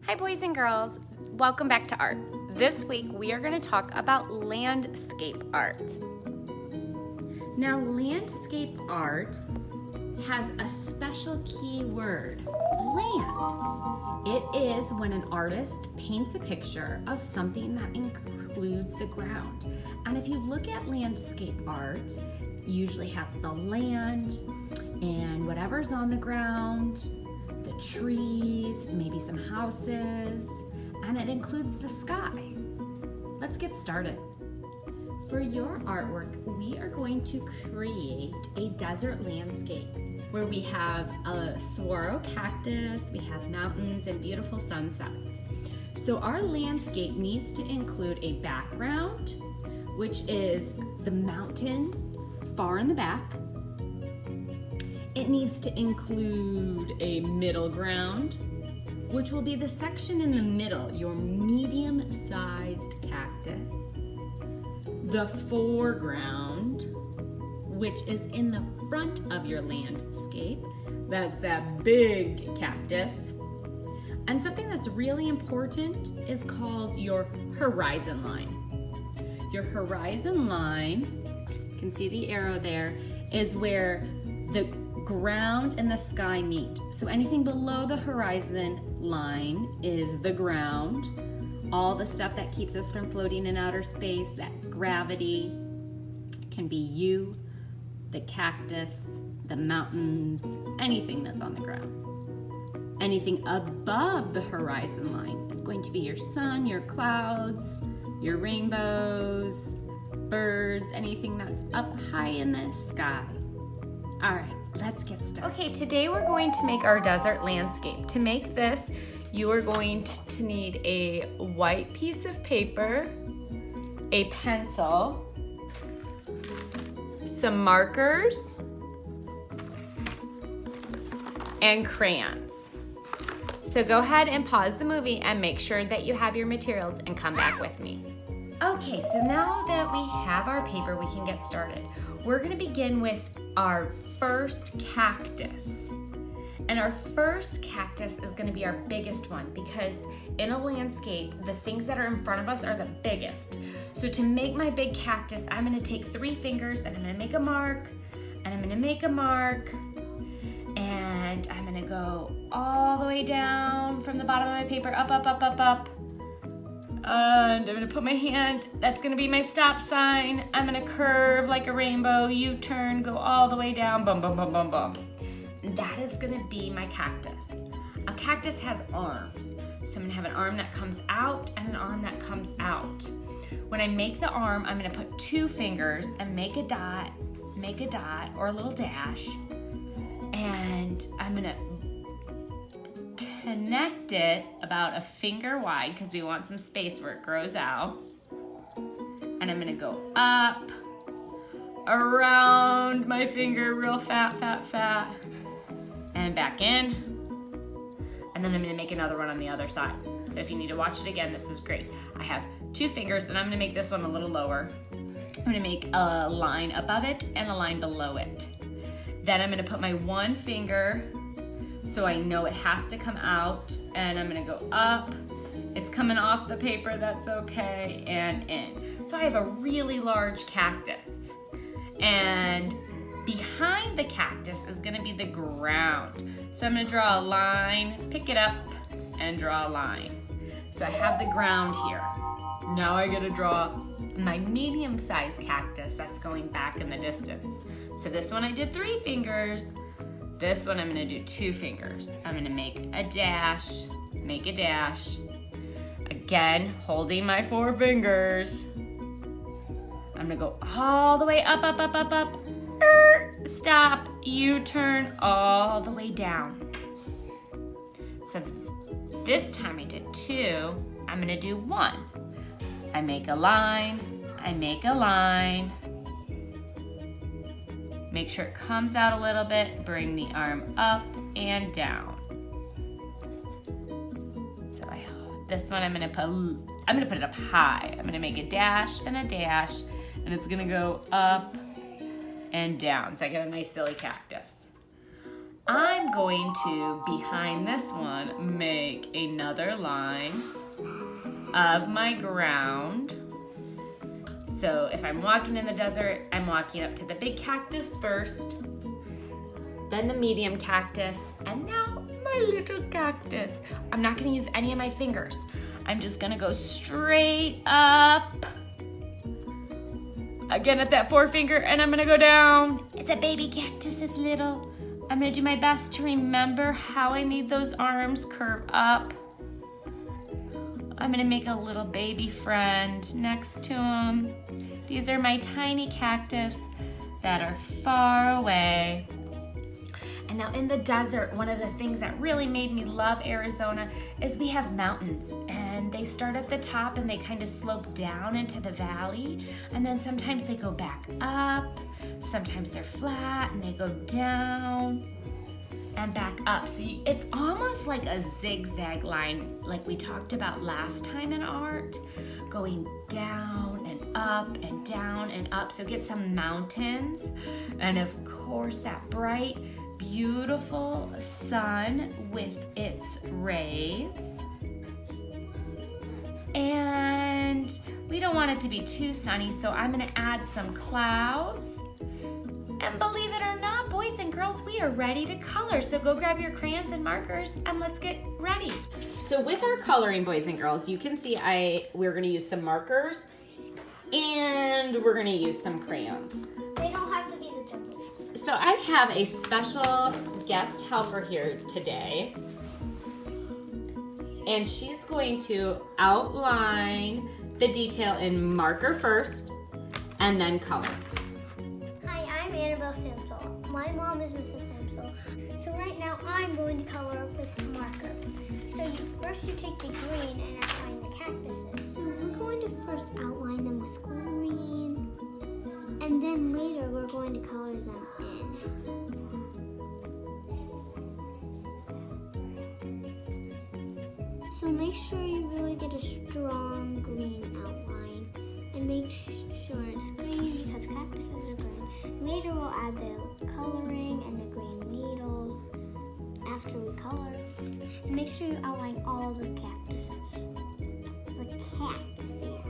Hi boys and girls, welcome back to art. This week we are going to talk about landscape art. Now landscape art has a special key word, land. It is when an artist paints a picture of something that includes the ground. And if you look at landscape art, it usually has the land and whatever's on the ground, the trees, maybe some houses, and it includes the sky. Let's get started. For your artwork, we are going to create a desert landscape where we have a saguaro cactus, we have mountains and beautiful sunsets. So our landscape needs to include a background, which is the mountain far in the back. It needs to include a middle ground, which will be the section in the middle, your medium-sized cactus. The foreground, which is in the front of your landscape. That's that big cactus. And something that's really important is called your horizon line. Your horizon line, you can see the arrow there, is where the ground and the sky meet. So anything below the horizon line is the ground. All the stuff that keeps us from floating in outer space, that gravity, can be you, the cactus, the mountains, anything that's on the ground. Anything above the horizon line is going to be your sun, your clouds, your rainbows, birds, anything that's up high in the sky. All right, let's get started. Okay, today we're going to make our desert landscape. To make this, you are going to need a white piece of paper, a pencil, some markers, and crayons. So go ahead and pause the movie and make sure that you have your materials and come back with me. Okay, so now that we have our paper, we can get started. We're gonna begin with our first cactus. And our first cactus is gonna be our biggest one because in a landscape, the things that are in front of us are the biggest. So to make my big cactus, I'm gonna take 3 fingers and I'm gonna make a mark, and I'm gonna make a mark, and I'm gonna go all the way down from the bottom of my paper, up, up, up, up, up. And I'm gonna put my hand, that's gonna be my stop sign. I'm gonna curve like a rainbow, U-turn, go all the way down, bum, bum, bum, bum, bum. That is gonna be my cactus. A cactus has arms. So I'm gonna have an arm that comes out and an arm that comes out. When I make the arm, I'm gonna put 2 fingers and make a dot or a little dash. And I'm gonna connect it about a finger wide because we want some space where it grows out. And I'm gonna go up, around my finger, real fat, fat, fat, and back in. And then I'm gonna make another one on the other side. So if you need to watch it again, this is great. I have 2 fingers and I'm gonna make this one a little lower. I'm gonna make a line above it and a line below it. Then I'm gonna put my 1 finger so I know it has to come out, and I'm gonna go up. It's coming off the paper, that's okay, and in. So I have a really large cactus. And behind the cactus is gonna be the ground. So I'm gonna draw a line, pick it up, and draw a line. So I have the ground here. Now I gotta draw my medium-sized cactus that's going back in the distance. So this one I did 3 fingers. This one I'm gonna do 2 fingers. I'm gonna make a dash, make a dash. Again, holding my 4 fingers. I'm gonna go all the way up, up, up, up, up. Stop, U-turn all the way down. So this time I did 2, I'm gonna do 1. I make a line, I make a line. Make sure it comes out a little bit, bring the arm up and down. So this one I'm gonna put it up high. I'm gonna make a dash, and it's gonna go up and down. So I get a nice silly cactus. I'm going to, behind this one, make another line of my ground. So if I'm walking in the desert, I'm walking up to the big cactus first, then the medium cactus, and now my little cactus. I'm not gonna use any of my fingers. I'm just gonna go straight up. Again at that forefinger, and I'm gonna go down. It's a baby cactus, it's little. I'm gonna do my best to remember how I made those arms curve up. I'm gonna make a little baby friend next to him. These are my tiny cactus that are far away. And now in the desert, one of the things that really made me love Arizona is we have mountains, and they start at the top and they kind of slope down into the valley, and then sometimes they go back up, sometimes they're flat and they go down and back up. So it's almost like a zigzag line like we talked about last time in art, going down and up and down and up. So get some mountains, and of course that bright, beautiful sun with its rays. And we don't want it to be too sunny, so I'm gonna add some clouds. And believe it or not, boys and girls, we are ready to color. So go grab your crayons and markers and let's get ready. So with our coloring, boys and girls, you can see we're gonna use some markers and we're gonna use some crayons. They don't have to be the jumbo. So I have a special guest helper here today, and she's going to outline the detail in marker first and then color. Hi, I'm Annabelle Samsel. My mom is Mrs. Samsel. So right now I'm going to color with marker. So first you take the green and outline the cactuses. So we're going to first outline them with green, and then later we're going to color them in. So make sure you really get a strong green outline, and make sure it's green because cactuses are green. Later we'll add the coloring and the green needles after we color. And make sure you outline all the cactuses. The cactuses.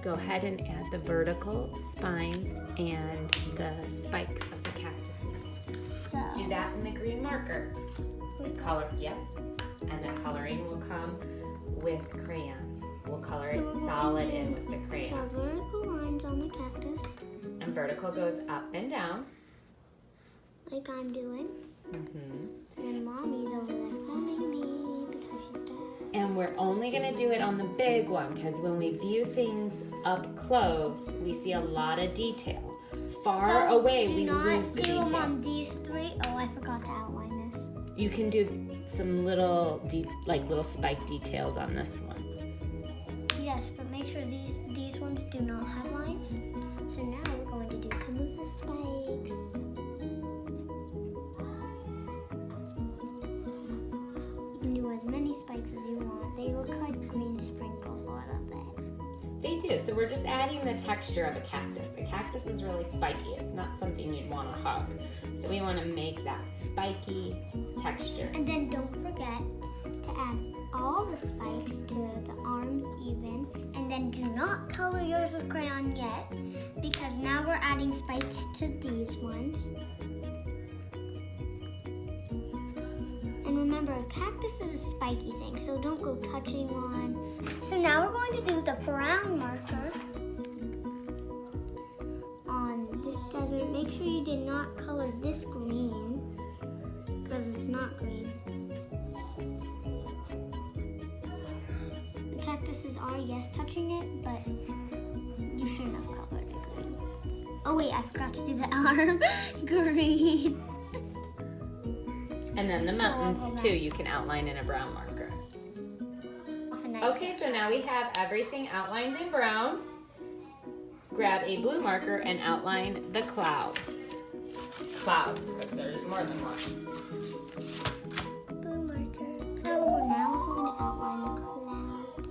Go ahead and add the vertical spines and the spikes of the cactuses. Do that in the green marker. Color, yep. And the coloring will come with crayon. We'll color it solid in with the crayon. So vertical lines on the cactus. And vertical goes up and down. Like I'm doing. Mm-hmm. And then Mommy's over there filming me because she's bad. And we're only gonna do it on the big one because when we view things up close, we see a lot of detail. Far away, we lose the detail. Do them on these three. Oh, I forgot to outline this. You can do some little spike details on this one. Yes, but make sure these ones do not have lines. So now we're going to do some of the spikes. You can do as many spikes as you want. They look like green sprinkles a little bit. They do, so we're just adding the texture of a cactus. A cactus is really spiky. It's not something you'd want to hug. So we want to make that spiky texture. And then don't forget to add all the spikes to the arms even. And then do not color yours with crayon yet, because now we're adding spikes to these ones. And remember, a cactus is a spiky thing, so don't go touching one. So now we're going to do the brown marker on this desert. Make sure you did not color this green, because it's not green. The cactuses are, yes, touching it, but you shouldn't have colored it green. Oh wait, I forgot to do the arm green. And then the mountains too, you can outline in a brown marker. Okay, so now we have everything outlined in brown. Grab a blue marker and outline the cloud. clouds, because there's more than one. Blue marker. So now we're going to outline the clouds.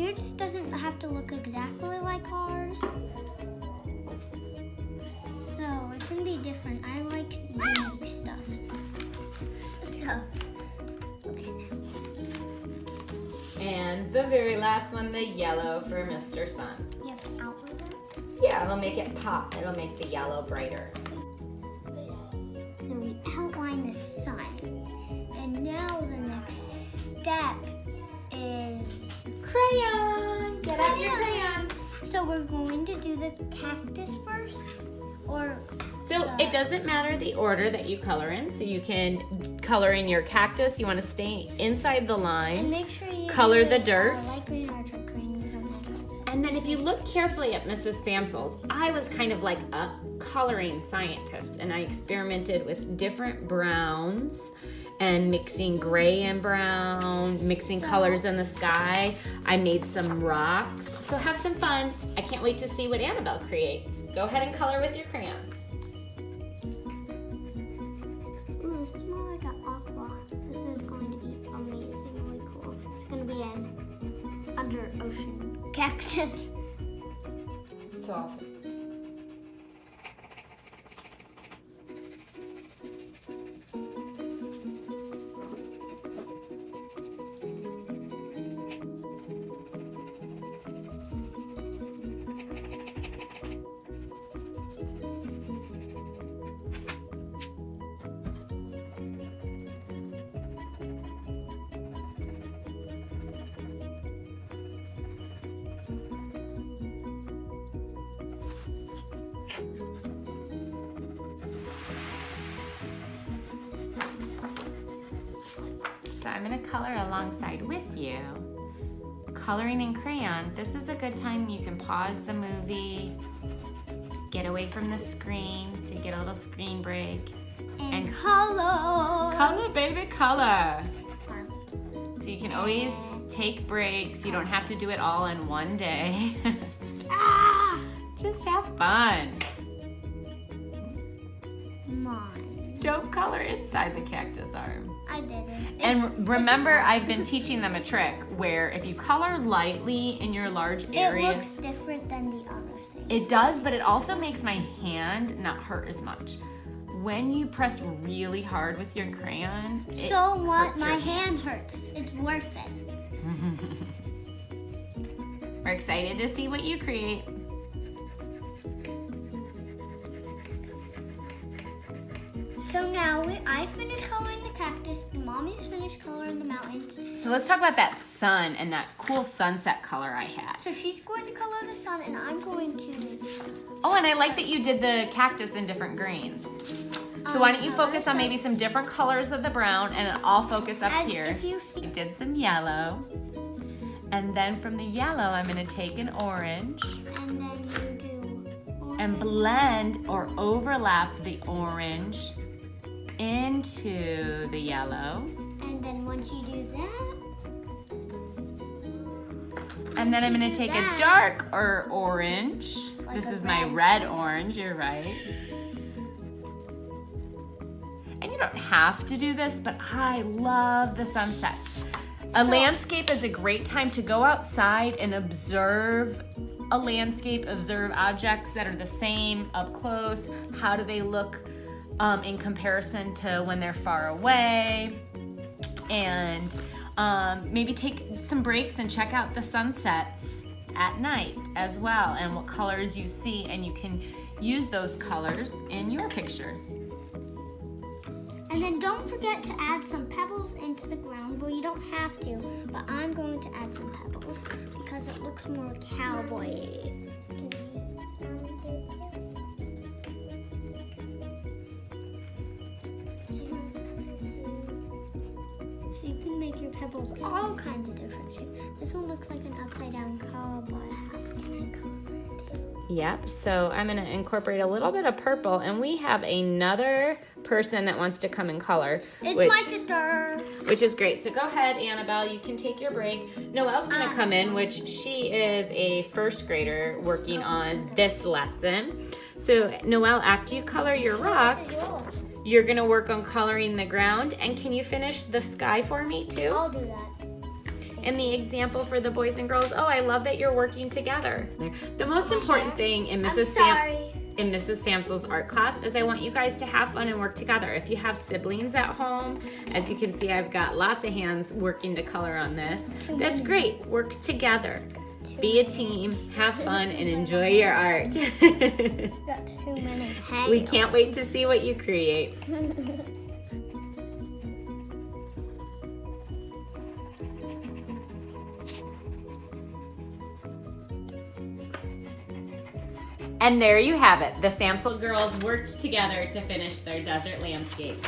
Yours doesn't have to look exactly like ours. So it can be different. I like unique stuff. And the very last one, the yellow for Mr. Sun. You have to outline that? Yeah, it'll make it pop. It'll make the yellow brighter. So we outline the sun. And now the next step is Crayon! Get out your crayons! So we're going to do the cactus first? Or So it doesn't matter the order that you color in. So you can color in your cactus. You want to stay inside the and line. make sure you Color do the it, dirt. Light green or dark green, you don't matter. And then if you look carefully at Mrs. Samsel's, I was kind of like a coloring scientist, and I experimented with different browns and mixing gray and brown, mixing colors in the sky. I made some rocks. So have some fun. I can't wait to see what Annabelle creates. Go ahead and color with your crayons. Ooh, this is more like an aqua. This is going to be amazingly cool. It's going to be an under ocean cactus. Soft. So I'm gonna color alongside with you. Coloring in crayon, this is a good time you can pause the movie, get away from the screen, so you get a little screen break. And color. Color, baby, color. So you can always take breaks. You don't have to do it all in one day. Ah! Just have fun. Mine. Don't color inside the cactus arm. I did it. And remember, I've been teaching them a trick where if you color lightly in your large It areas, looks different than the other thing. it does, but it also makes my hand not hurt as much. When you press really hard with your crayon, it So what? hurts My your hand hurts. It's worth it. We're excited to see what you create. So now I finished coloring the cactus, and Mommy's finished coloring the mountains. So let's talk about that sun and that cool sunset color I had. So she's going to color the sun, and I'm going to. Oh, and I like that you did the cactus in different greens. So why don't you focus on maybe some different colors of the brown, and I'll focus up As here. if you I see, did some yellow. And then from the yellow, I'm gonna take an orange and then you do. and blend or overlap the orange into the yellow. And then once you do that, And then I'm you gonna do take that- a dark or orange. Like This a is my red. red orange, you're right. And you don't have to do this, but I love the sunsets. A landscape is a great time to go outside and observe a landscape, observe objects that are the same up close. How do they look in comparison to when they're far away? And maybe take some breaks and check out the sunsets at night as well, and what colors you see, and you can use those colors in your picture. and then don't forget to add some pebbles into the ground. Well, you don't have to, but I'm going to add some pebbles because it looks more cowboy-y. So you can make your pebbles all kinds of different shapes. This one looks like an upside down cowboy hat. Can I color it? Yep, so I'm gonna incorporate a little bit of purple, and we have another person that wants to come and color. It's my sister. Which is great. So go ahead, Annabelle, you can take your break. Noelle's gonna come in, which she is a first grader working on this lesson. So Noelle, after you color your rocks, you're gonna work on coloring the ground. And can you finish the sky for me too? I'll do that. And the example for the boys and girls, oh, I love that you're working together. The most important thing in Mrs. Samsel's art class is I want you guys to have fun and work together. If you have siblings at home, as you can see, I've got lots of hands working to color on this. That's great. Work together. Be a team, have fun, and enjoy your art. Got too many hands. We can't wait to see what you create. And there you have it. The Samsel girls worked together to finish their desert landscape.